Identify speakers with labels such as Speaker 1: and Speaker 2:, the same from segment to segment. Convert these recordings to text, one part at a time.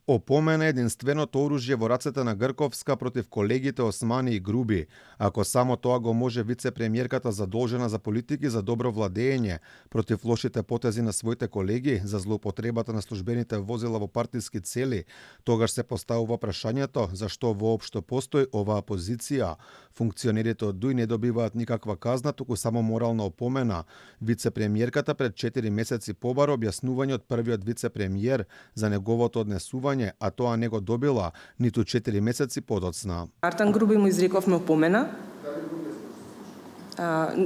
Speaker 1: Опомена единственото оружје во рацете на Грковска против колегите Османи и Груби. Ако само тоа го може вице-премиерката задолжена за политики за добро владење против лошите потези на своите колеги за злоупотребата на службените возила во партиски цели, тогаш се поставува прашањето зашто воопшто постои оваа позиција. Функционерите од ДУИ не добиваат никаква казна, туку само морална опомена. Вице-премиерката пред 4 месеци побара објаснување од првиот вице-премиер за неговото однесување, а тоа не го добила ниту 4 месеци подоцна.
Speaker 2: Артан Груби му изрековме опомена.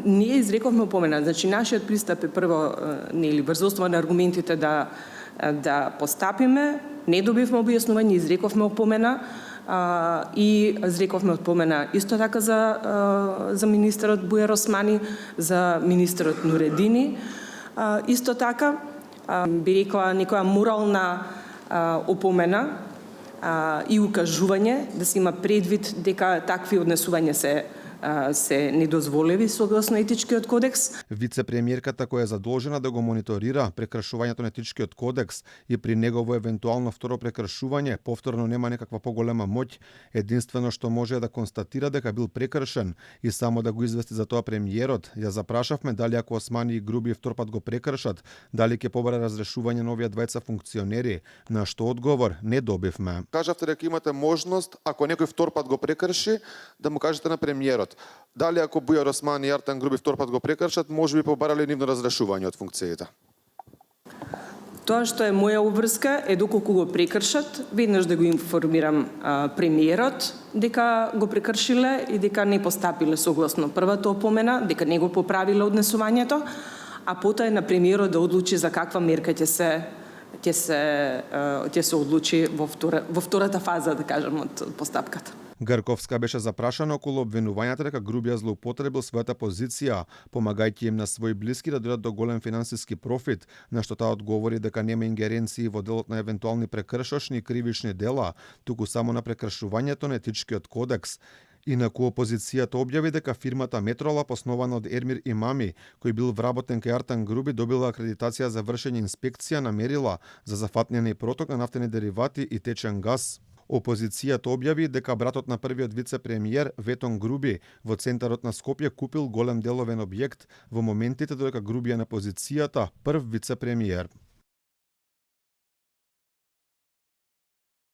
Speaker 2: Ние изрековме опомена. Значи, нашиот пристап е прво врз основа на аргументите да постапиме. Не добивме објаснување, изрековме опомена и изрековме опомена исто така за министерот Бујар Османи, за министерот Нуредини. Исто така би рекла некоја морална опомена и укажување да се има предвид дека такви однесувања се недозволиви согласно етичкиот кодекс.
Speaker 1: Вице-премиерката која е задолжена да го мониторира прекршувањето на етичкиот кодекс и при негово евентуално второ прекршување повторно нема некаква поголема моќ, единствено што може да констатира дека бил прекршен и само да го извести за тоа премиерот. Ја запрашавме дали ако Османи и Груби втор пат го прекршат, дали ќе побара разрешување на овие двајца функционери, на што одговор не добивме.
Speaker 3: Кажавте дека имате можност, ако некој втор пат го прекрши, да му кажете на премиерот. Дали ако Бујар Османи и Артан Груби втор пат го прекршат, може би побарале нивно разрешување од функциите?
Speaker 2: Тоа што е моја обврска е доколку го прекршат, веднаш да го информирам премиерот дека го прекршиле и дека не постапиле согласно првата опомена, дека не го поправиле однесувањето, а потоа е на премиерот да одлучи за каква мерка ќе се одлучи во втората фаза, да кажем, од постапката.
Speaker 1: Грковска беше запрашана околу обвинувањата дека Груби ја злоупотребил својата позиција, помагајќи им на своји блиски да дојдат до голем финансиски профит, на што таа одговори дека нема ингеренции во делот на евентуални прекршочни и кривични дела, туку само на прекршувањето на етичкиот кодекс. Инаку опозицијата објави дека фирмата Метролаб, основана од Ермир Имами, кој бил вработен кај Артан Груби, добила акредитација за вршење инспекција на мерила за зафатнење и проток на нафтени деривати и течен газ. Опозицијата објави дека братот на првиот вице-премиер Ветон Груби во центарот на Скопје купил голем деловен објект во моментите додека Груби е на позицијата прв вице-премиер.